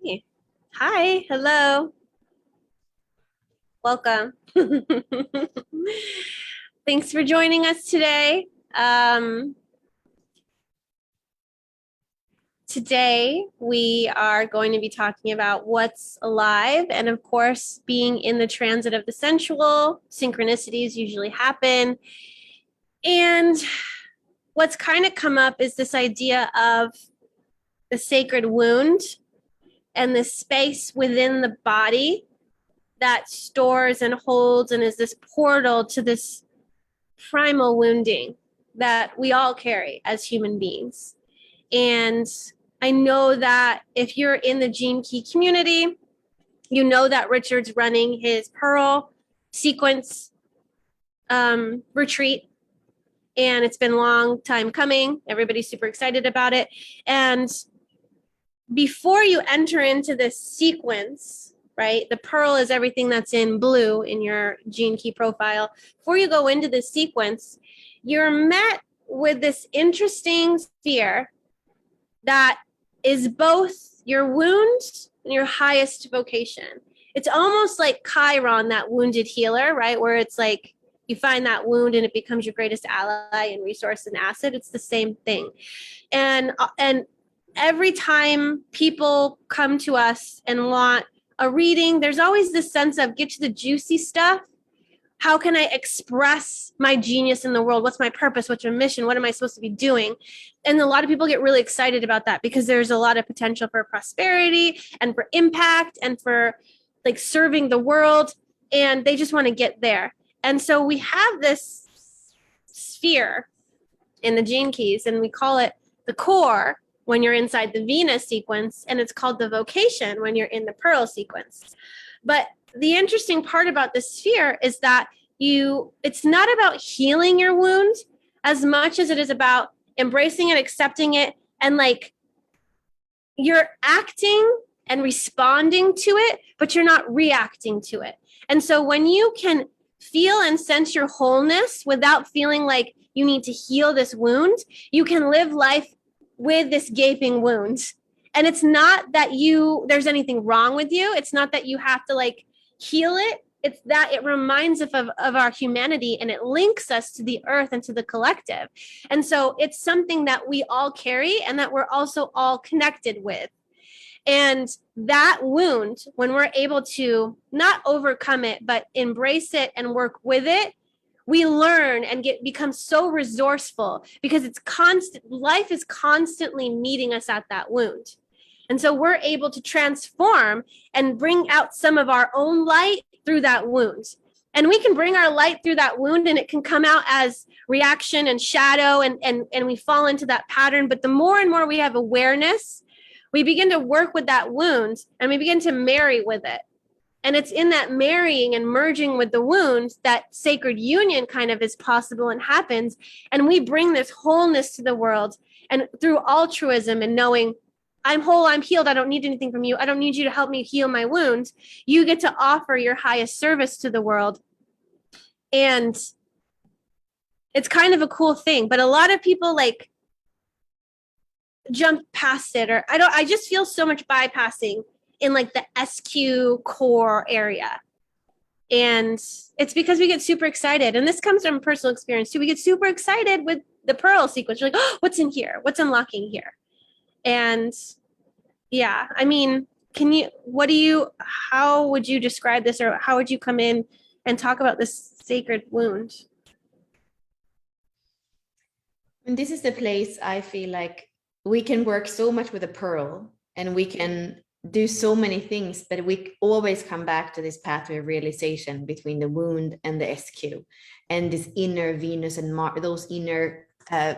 Hey. Hi, hello, welcome. Thanks for joining us today. Today, we are going to be talking about what's alive, and of course, being in the transit of the sensual, synchronicities usually happen. And what's kind of come up is this idea of the sacred wound and the space within the body that stores and holds and is this portal to this primal wounding that we all carry as human beings. And I know that if you're in the Gene Key community, you know that Richard's running his Pearl sequence retreat. And it's been a long time coming. Everybody's super excited about it. And before you enter into this sequence, right? The pearl is everything that's in blue in your Gene Key profile. Before you go into this sequence, you're met with this interesting sphere that is both your wound and your highest vocation. It's almost like Chiron, that wounded healer, right? Where it's like you find that wound and it becomes your greatest ally and resource and asset. It's the same thing. And every time people come to us and want a reading, there's always this sense of get to the juicy stuff. How can I express my genius in the world? What's my purpose? What's my mission? What am I supposed to be doing? And a lot of people get really excited about that because there's a lot of potential for prosperity and for impact and for like serving the world. And they just want to get there. And so we have this sphere in the Gene Keys, and we call it the core when you're inside the Venus sequence, and it's called the vocation when you're in the Pearl sequence. But the interesting part about the sphere is that it's not about healing your wound as much as it is about embracing it, accepting it, and like you're acting and responding to it, but you're not reacting to it. And so when you can feel and sense your wholeness without feeling like you need to heal this wound, you can live life with this gaping wound. And it's not that there's anything wrong with you. It's not that you have to like heal it. It's that it reminds us of our humanity and it links us to the earth and to the collective. And so it's something that we all carry and that we're also all connected with. And that wound, when we're able to not overcome it, but embrace it and work with it, we learn and become so resourceful because life is constantly meeting us at that wound. And so we're able to transform and bring out some of our own light through that wound. And we can bring our light through that wound and it can come out as reaction and shadow and we fall into that pattern. But the more and more we have awareness, we begin to work with that wound and we begin to marry with it. And it's in that marrying and merging with the wound that sacred union kind of is possible and happens. And we bring this wholeness to the world. And through altruism and knowing I'm whole, I'm healed, I don't need anything from you, I don't need you to help me heal my wounds, you get to offer your highest service to the world. And it's kind of a cool thing. But a lot of people like jump past it, or I just feel so much bypassing in like the SQ core area. And it's because we get super excited. And this comes from personal experience too. We get super excited with the Pearl sequence. You're like, oh, what's in here? What's unlocking here? And yeah, I mean, how would you describe this, or how would you come in and talk about this sacred wound? And this is the place I feel like we can work so much with a pearl and we can do so many things, but we always come back to this pathway of realization between the wound and the SQ and this inner Venus and Mars, those inner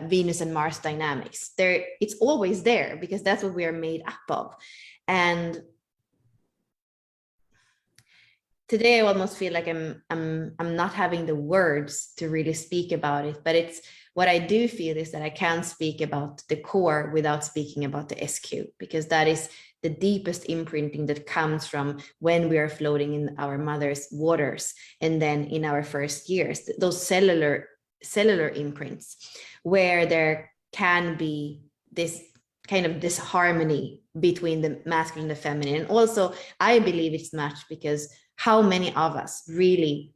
Venus and Mars dynamics. It's always there because that's what we are made up of. And today I almost feel like I'm not having the words to really speak about it, but it's what I do feel is that I can speak about the core without speaking about the SQ, because that is the deepest imprinting that comes from when we are floating in our mother's waters and then in our first years, those cellular imprints, where there can be this kind of disharmony between the masculine and the feminine. And also, I believe it's much because how many of us really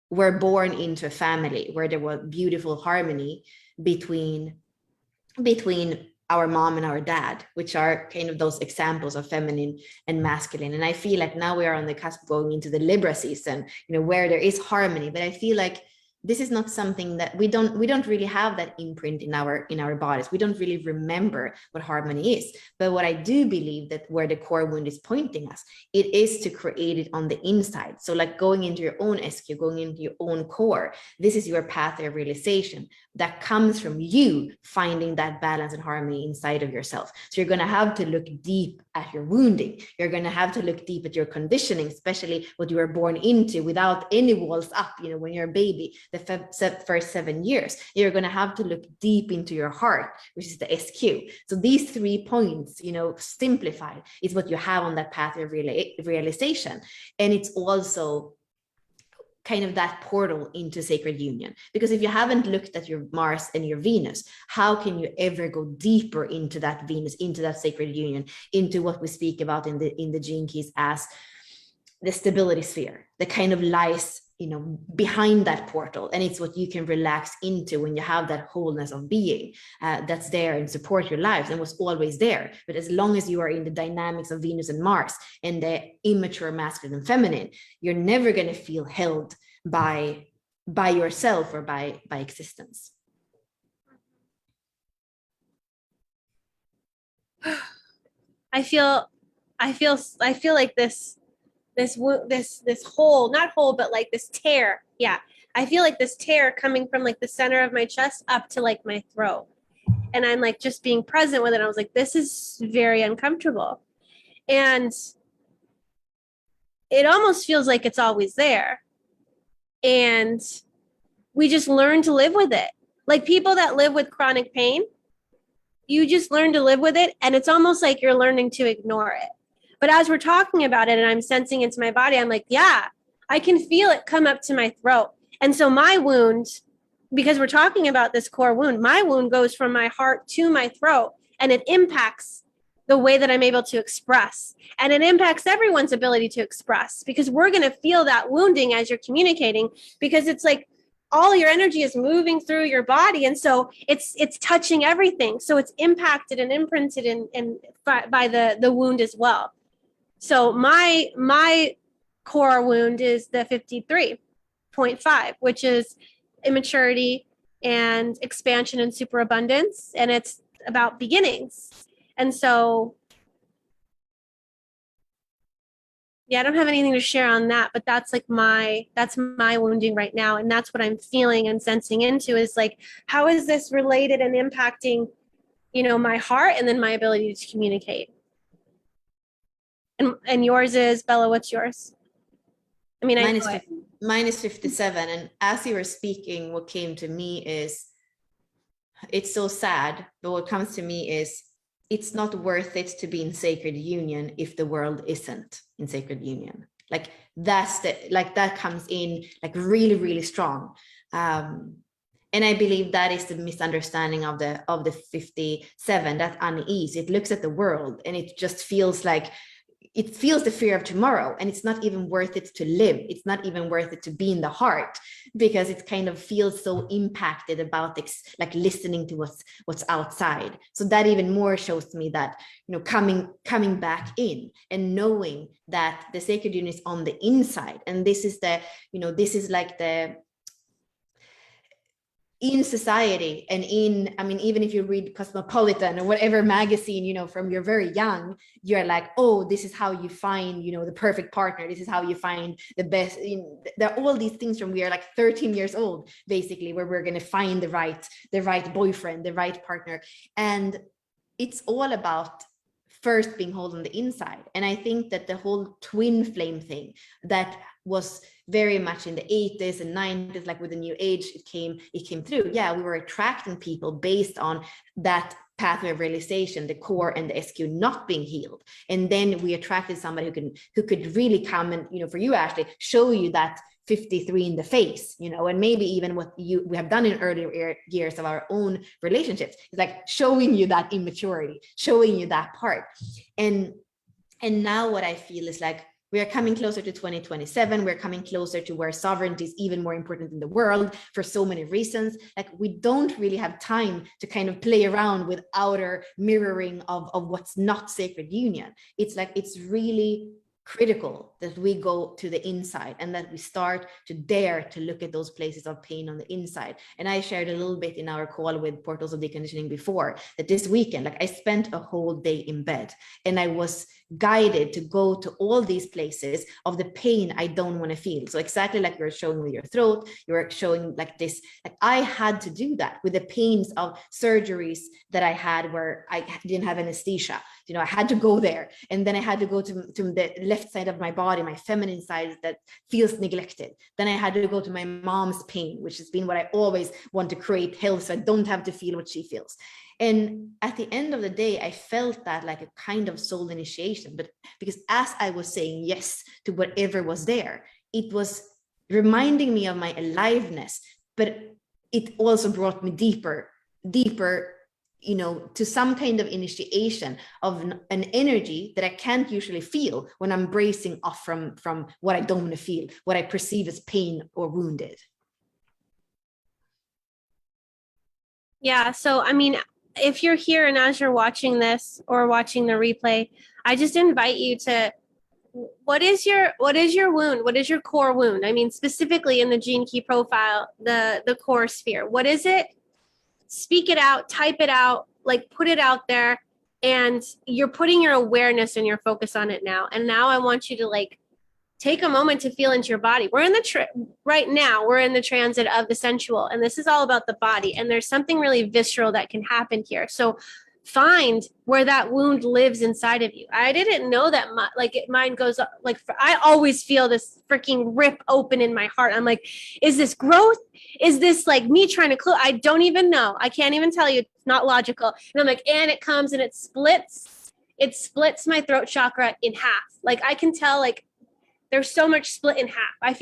were born into a family where there was beautiful harmony between our mom and our dad, which are kind of those examples of feminine and masculine. And I feel like now we are on the cusp going into the Libra season, where there is harmony, but I feel like this is not something that we don't really have that imprint in our bodies. We don't really remember what harmony is. But what I do believe that where the core wound is pointing us, it is to create it on the inside. So like going into your own SQ, going into your own core, this is your pathway of realization that comes from you finding that balance and harmony inside of yourself. So you're going to have to look deep at your wounding. You're going to have to look deep at your conditioning, especially what you were born into without any walls up, when you're a baby, the first 7 years. You're going to have to look deep into your heart, which is the SQ. So these 3 points, simplified, is what you have on that pathway of realization. And it's also kind of that portal into sacred union, because if you haven't looked at your Mars and your Venus, how can you ever go deeper into that Venus, into that sacred union, into what we speak about in the Gene Keys as the stability sphere, the kind of lies behind that portal. And it's what you can relax into when you have that wholeness of being that's there and support your lives and was always there. But as long as you are in the dynamics of Venus and Mars and the immature masculine and feminine, you're never going to feel held by yourself or by existence. I feel like this hole, not hole, but like this tear. Yeah. I feel like this tear coming from like the center of my chest up to like my throat. And I'm like just being present with it. I was like, this is very uncomfortable. And it almost feels like it's always there. And we just learn to live with it. Like people that live with chronic pain, you just learn to live with it. And it's almost like you're learning to ignore it. But as we're talking about it and I'm sensing into my body, I'm like, yeah, I can feel it come up to my throat. And so my wound, because we're talking about this core wound, my wound goes from my heart to my throat, and it impacts the way that I'm able to express. And it impacts everyone's ability to express, because we're going to feel that wounding as you're communicating, because it's like all your energy is moving through your body. And so it's touching everything. So it's impacted and imprinted by the wound as well. So my core wound is the 53.5, which is immaturity and expansion and superabundance, and it's about beginnings. And so, yeah, I don't have anything to share on that, but that's my wounding right now, and that's what I'm feeling and sensing into is like, how is this related and impacting, my heart and then my ability to communicate. And yours is, Bella, what's yours? I mean, mine is 57. And as you were speaking, what came to me is, it's so sad, but what comes to me is, it's not worth it to be in sacred union if the world isn't in sacred union. Like that comes in like really, really strong. And I believe that is the misunderstanding of the 57, that unease. It looks at the world and it just feels like, it feels the fear of tomorrow, and it's not even worth it to live. It's not even worth it to be in the heart, because it kind of feels so impacted about like listening to what's outside. So that even more shows me that, coming back in and knowing that the sacred union is on the inside. And this is like the, in society and even if you read Cosmopolitan or whatever magazine, from you're very young, you're like, oh, this is how you find, the perfect partner. This is how you find the best. There are all these things from we are like 13 years old, basically, where we're going to find the right boyfriend, the right partner. And it's all about first being whole on the inside. And I think that the whole twin flame thing that was very much in the 80s and 90s, like with the new age, it came through. Yeah, we were attracting people based on that pathway of realization, the core and the SQ not being healed. And then we attracted somebody who could really come and, for you, Ashley, show you that 53 in the face, you know, and maybe even what we have done in earlier years of our own relationships. It's like showing you that immaturity, showing you that part. And now what I feel is like, we are coming closer to 2027. We're coming closer to where sovereignty is even more important in the world for so many reasons. Like, we don't really have time to kind of play around with outer mirroring of what's not sacred union. It's like, it's really critical that we go to the inside and that we start to dare to look at those places of pain on the inside. And I shared a little bit in our call with Portals of Deconditioning before, that this weekend, like, I spent a whole day in bed and I was guided to go to all these places of the pain I don't want to feel. So exactly like you're showing with your throat, you're showing like this, like I had to do that with the pains of surgeries that I had where I didn't have anesthesia. You know, I had to go there, and then I had to go to the left side of my body, my feminine side that feels neglected. Then I had to go to my mom's pain, which has been what I always want to create health, so I don't have to feel what she feels. And at the end of the day, I felt that like a kind of soul initiation, but because as I was saying yes to whatever was there, it was reminding me of my aliveness, but it also brought me deeper, you know, to some kind of initiation of an energy that I can't usually feel when I'm bracing off from what I don't want to feel, what I perceive as pain or wounded. Yeah. So, I mean, if you're here and as you're watching this or watching the replay, I just invite you to, what is your wound? What is your core wound? I mean, specifically in the gene key profile, the core sphere. What is it? Speak it out, type it out, like put it out there, and you're putting your awareness and your focus on it now. And now I want you to like take a moment to feel into your body. We're in the right now, we're in the transit of the sensual, and this is all about the body. And there's something really visceral that can happen here. So find where that wound lives inside of you. I didn't know that mine goes like, I always feel this freaking rip open in my heart. I'm like, is this growth? Is this like me trying to close? I don't even know. I can't even tell you. It's not logical. And I'm like, and it comes and it splits my throat chakra in half. Like I can tell, like there's so much split in half.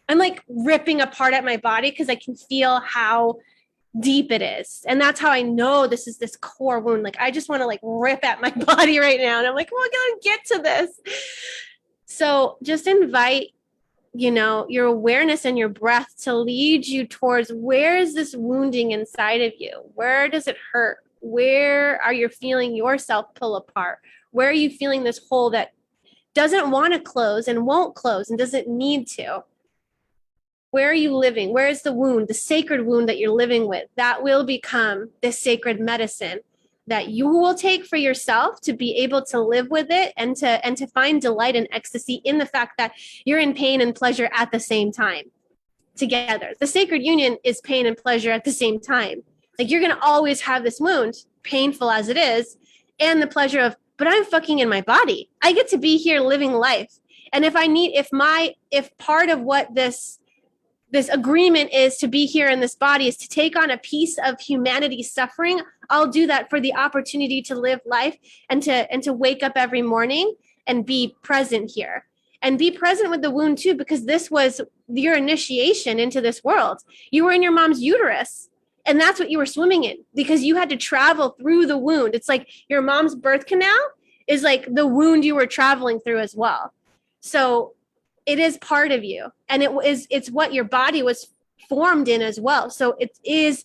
I'm like ripping apart at my body because I can feel how deep it is. And that's how I know this is this core wound. Like I just want to like rip at my body right now. And I'm like, well, I gotta get to this. So just invite, you know, your awareness and your breath to lead you towards, where is this wounding inside of you? Where does it hurt? Where are you feeling yourself pull apart? Where are you feeling this hole that doesn't want to close and won't close and doesn't need to? Where are you living? Where is the wound, the sacred wound that you're living with? That will become this sacred medicine that you will take for yourself to be able to live with it and to find delight and ecstasy in the fact that you're in pain and pleasure at the same time together. The sacred union is pain and pleasure at the same time. Like you're going to always have this wound, painful as it is, and the pleasure of, but I'm fucking in my body. I get to be here living life. And if part of what this agreement is to be here in this body is to take on a piece of humanity's suffering, I'll do that for the opportunity to live life and to wake up every morning and be present here and be present with the wound too, because this was your initiation into this world. You were in your mom's uterus and that's what you were swimming in because you had to travel through the wound. It's like your mom's birth canal is like the wound you were traveling through as well. So it is part of you, and it's what your body was formed in as well. So it is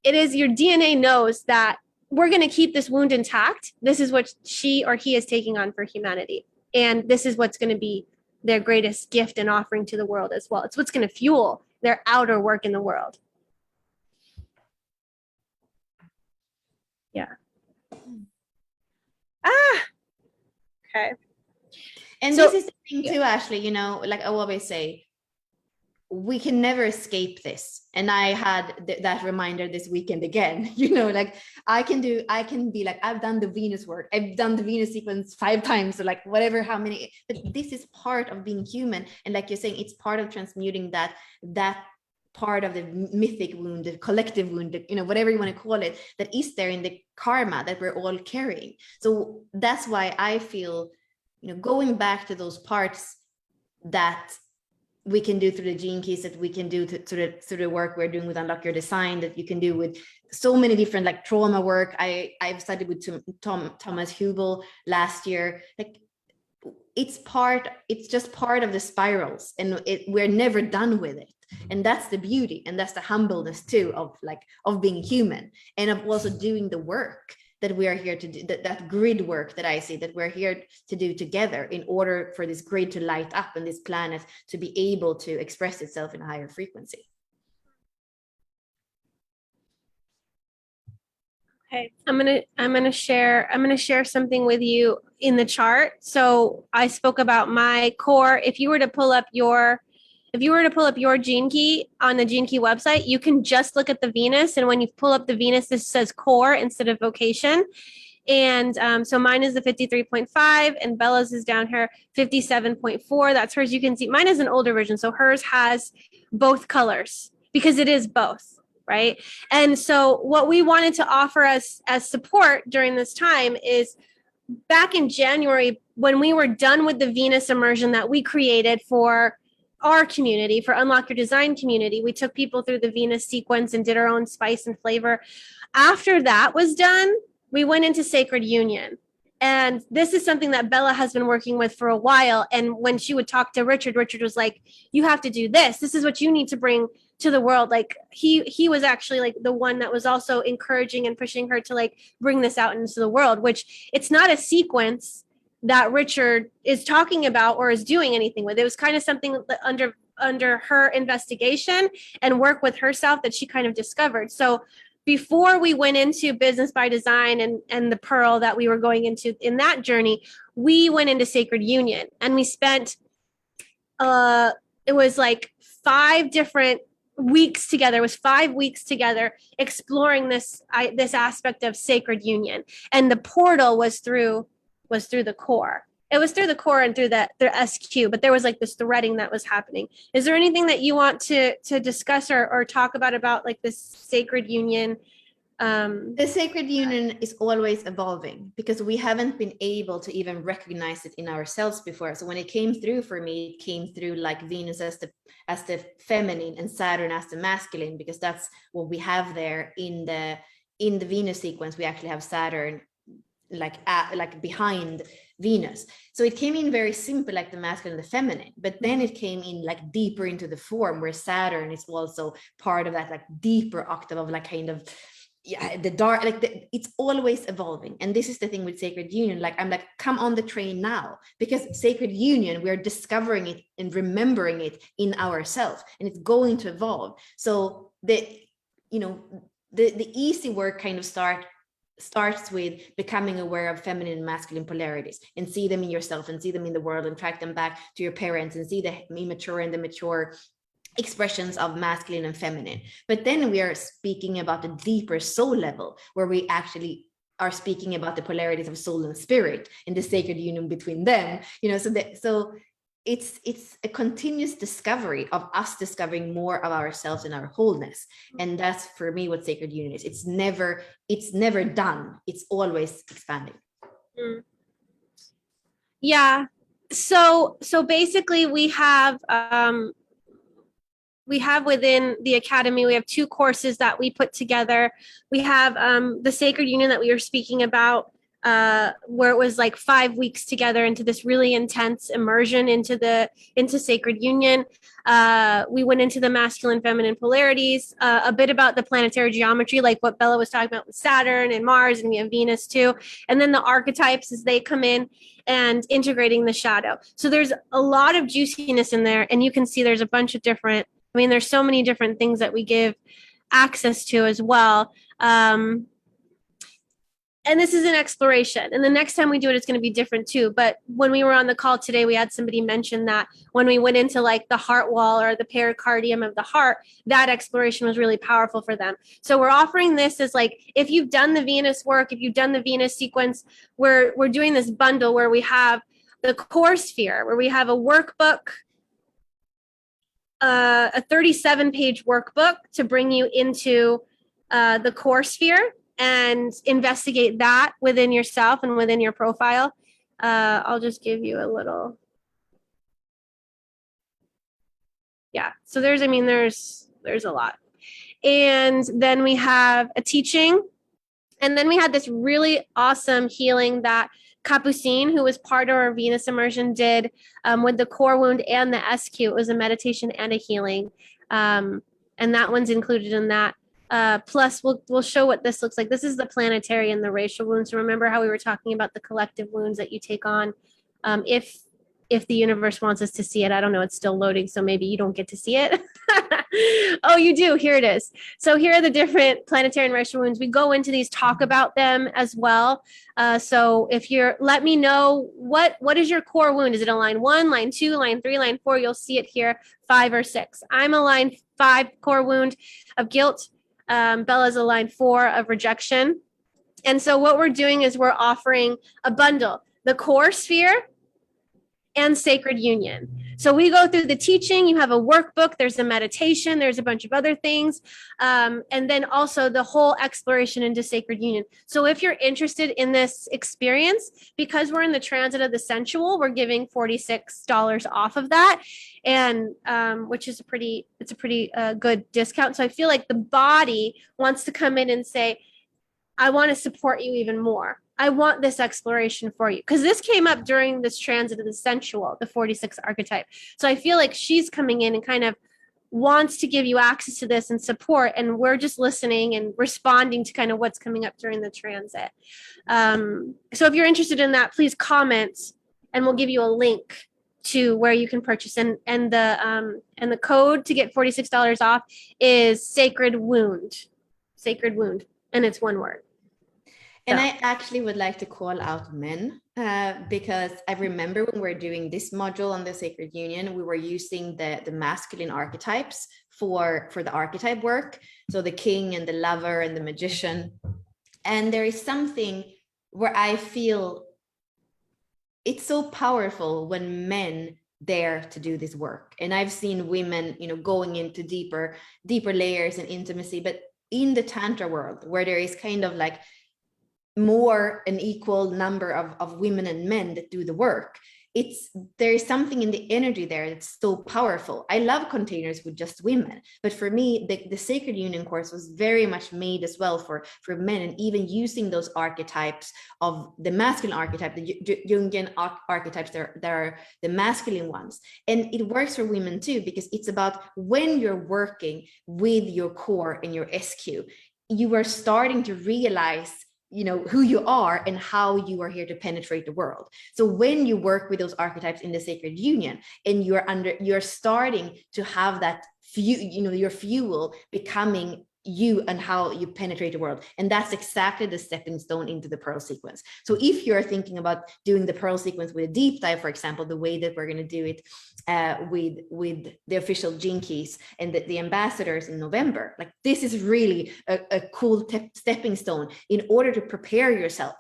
your DNA knows that we're going to keep this wound intact. This is what she or he is taking on for humanity. And this is what's going to be their greatest gift and offering to the world as well. It's what's going to fuel their outer work in the world. Yeah. Okay. And So, this is the thing too, Ashley, you know, like I always say, we can never escape this. And I had that reminder this weekend again, you know, like I can be like, I've done the Venus work. I've done the Venus sequence 5 times or like whatever, how many, but this is part of being human. And like you're saying, it's part of transmuting that part of the mythic wound, the collective wound, you know, whatever you want to call it, that is there in the karma that we're all carrying. So that's why I feel, you know, going back to those parts that we can do through the gene keys, that we can do through the work we're doing with Unlock Your Design, that you can do with so many different like trauma work. I've studied with Thomas Hubel last year. Like it's just part of the spirals, and we're never done with it. And that's the beauty, and that's the humbleness too of being human, and of also doing the work that we are here to do, that grid work that I see that we're here to do together, in order for this grid to light up and this planet to be able to express itself in a higher frequency. Okay, I'm gonna share something with you in the chart. So I spoke about my core. If you were to pull up your gene key on the gene key website, you can just look at the Venus, and when you pull up the Venus, this says core instead of vocation. And so mine is the 53.5, and Bella's is down here 57.4. That's hers. You can see mine is an older version, so hers has both colors because it is both. Right. And so what we wanted to offer us as support during this time is, back in January, when we were done with the Venus immersion that we created for our community, for Unlock Your Design community, we took people through the Venus sequence and did our own spice and flavor. After that was done, we went into Sacred Union. And this is something that Bella has been working with for a while. And when she would talk to Richard, Richard was like, you have to do this. This is what you need to bring to the world. Like he was actually like the one that was also encouraging and pushing her to like bring this out into the world, which it's not a sequence that Richard is talking about or is doing anything with. It was kind of something that under her investigation and work with herself that she kind of discovered. So before we went into Business by Design and the Pearl that we were going into in that journey, we went into Sacred Union, and we spent it was like 5 different weeks together. It was 5 weeks together exploring this aspect of Sacred Union. And the portal was through the core. It was through the core and through the SQ, but there was like this threading that was happening. Is there anything that you want to discuss or talk about like this Sacred Union? The Sacred Union is always evolving, because we haven't been able to even recognize it in ourselves before. So when it came through for me, it came through like Venus as the feminine and Saturn as the masculine, because that's what we have there in the Venus sequence. We actually have Saturn like behind Venus. So it came in very simple, like the masculine and the feminine, but then it came in like deeper into the form, where Saturn is also part of that like deeper octave of like kind of the dark, like it's always evolving. And this is the thing with Sacred Union. Like I'm like, come on the train now, because Sacred Union, we're discovering it and remembering it in ourselves, and it's going to evolve. So the easy work kind of starts with becoming aware of feminine and masculine polarities, and see them in yourself and see them in the world, and track them back to your parents, and see the immature and the mature expressions of masculine and feminine. But then we are speaking about the deeper soul level, where we actually are speaking about the polarities of soul and spirit and the sacred union between them. So it's a continuous discovery of us discovering more of ourselves and our wholeness. And that's for me what sacred union is. It's never done. It's always expanding. Yeah. So basically we have within the academy, we have 2 courses that we put together. We have the Sacred Union that we were speaking about, where it was like 5 weeks together into this really intense immersion into Sacred Union. We went into the masculine feminine polarities, a bit about the planetary geometry, like what Bella was talking about with Saturn and Mars, and we have Venus too. And then the archetypes as they come in, and integrating the shadow. So there's a lot of juiciness in there, and you can see there's a bunch of different, there's so many different things that we give access to as well. And this is an exploration. And the next time we do it, it's going to be different too. But when we were on the call today, we had somebody mention that when we went into like the heart wall or the pericardium of the heart, that exploration was really powerful for them. So we're offering this as like, if you've done the Venus work, if you've done the Venus sequence, we're doing this bundle where we have the core sphere, where we have a workbook, a 37-page workbook to bring you into the core sphere and investigate that within yourself and within your profile. I'll just give you a little. Yeah. So there's a lot. And then we have a teaching. And then we had this really awesome healing that Capucine, who was part of our Venus immersion, did with the core wound and the SQ. It was a meditation and a healing. And that one's included in that. Plus, we'll show what this looks like. This is the planetary and the racial wounds. Remember how we were talking about the collective wounds that you take on if the universe wants us to see it. I don't know, it's still loading, so maybe you don't get to see it. Oh, you do. Here it is. So here are the different planetary and racial wounds. We go into these, talk about them as well. So if let me know what is your core wound. Is it a line 1, line 2, line 3, line 4? You'll see it here, 5 or 6. I'm a line 5 core wound of guilt. Bella's a line 4 of rejection. And so what we're doing is we're offering a bundle, the core sphere and sacred union. So we go through the teaching, you have a workbook, there's a meditation, there's a bunch of other things, and then also the whole exploration into sacred union. So if you're interested in this experience, because we're in the transit of the sensual, we're giving $46 off of that, and which is a pretty good discount. So I feel like the body wants to come in and say, I want to support you even more. I want this exploration for you, because this came up during this transit of the sensual, the 46 archetype. So I feel like she's coming in and kind of wants to give you access to this and support, and we're just listening and responding to kind of what's coming up during the transit. So if you're interested in that, please comment, and we'll give you a link to where you can purchase. And the code to get $46 off is sacred wound, and it's one word. And I actually would like to call out men because I remember when we were doing this module on the sacred union, we were using the masculine archetypes for the archetype work. So the king and the lover and the magician. And there is something where I feel it's so powerful when men dare to do this work. And I've seen women, going into deeper layers and intimacy, but in the Tantra world, where there is kind of like more an equal number of women and men that do the work, there is something in the energy there that's so powerful. I love containers with just women, but for me, the sacred union course was very much made as well for men, and even using those archetypes of the masculine archetype, the Jungian archetypes, that are the masculine ones. And it works for women too, because it's about when you're working with your core and your SQ, you are starting to realize who you are and how you are here to penetrate the world. So when you work with those archetypes in the sacred union, and you're starting to have that your fuel becoming you and how you penetrate the world. And that's exactly the stepping stone into the pearl sequence. So if you're thinking about doing the pearl sequence with a deep dive, for example, the way that we're going to do it with the official Gene Keys and the ambassadors in November, like this is really a cool stepping stone in order to prepare yourself.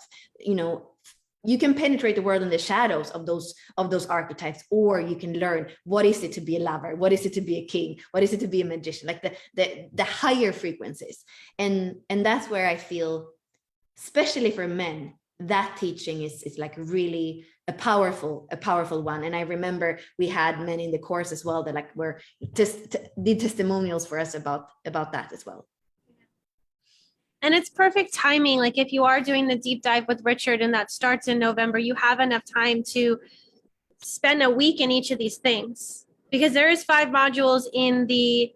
You can penetrate the world in the shadows of those archetypes, or you can learn what is it to be a lover, what is it to be a king, what is it to be a magician, like the higher frequencies. And that's where I feel, especially for men, that teaching is like really a powerful one. And I remember we had men in the course as well that like were did testimonials for us about that as well. And it's perfect timing. Like if you are doing the deep dive with Richard and that starts in November, you have enough time to spend a week in each of these things, because there is 5 modules in the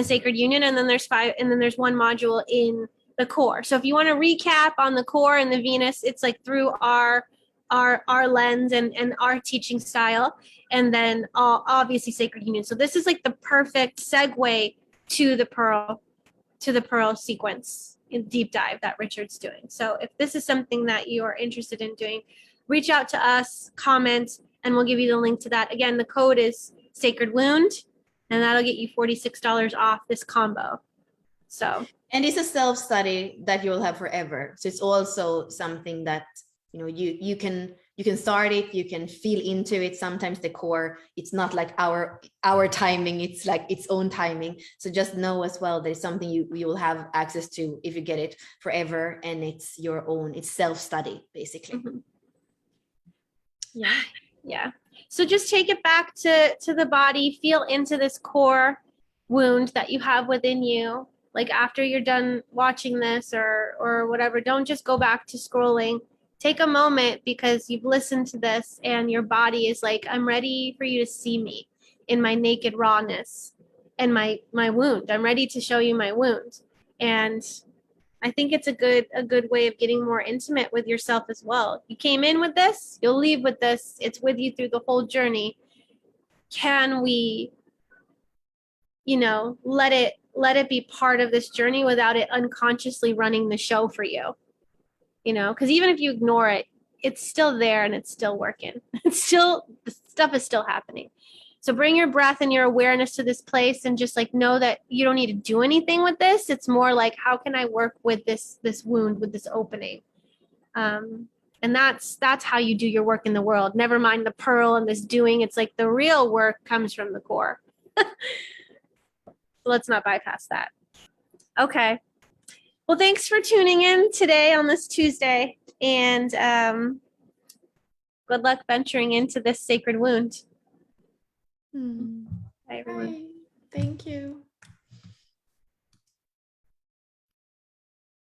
sacred union, and then there's 5, and then there's 1 module in the core. So if you want to recap on the core and the Venus, it's like through our lens and our teaching style, and then obviously sacred union. So this is like the perfect segue to the pearl sequence in deep dive that Richard's doing. So if this is something that you are interested in doing, reach out to us, comment, and we'll give you the link to that. Again, the code is Sacred Wound, and that'll get you $46 off this combo. So, and it's a self-study that you'll have forever. So it's also something that you can start it, you can feel into it. Sometimes the core, it's not like our timing, it's like its own timing. So just know as well that it's something you will have access to if you get it forever, and it's your own, it's self-study basically. Mm-hmm. Yeah. So just take it back to the body, feel into this core wound that you have within you. Like after you're done watching this or whatever, don't just go back to scrolling. Take a moment because you've listened to this and your body is like, I'm ready for you to see me in my naked rawness and my wound. I'm ready to show you my wound. And I think it's a good way of getting more intimate with yourself as well. You came in with this, you'll leave with this. It's with you through the whole journey. Can we, let it be part of this journey without it unconsciously running the show for you? Because even if you ignore it, it's still there and it's still working. It's still, the stuff is still happening. So bring your breath and your awareness to this place and just like know that you don't need to do anything with this. It's more like, how can I work with this wound, with this opening? And that's how you do your work in the world. Never mind the pearl and this doing. It's like the real work comes from the core. Let's not bypass that. Okay. Well, thanks for tuning in today on this Tuesday, and good luck venturing into this sacred wound. Hmm. Bye, everyone. Bye. Thank you.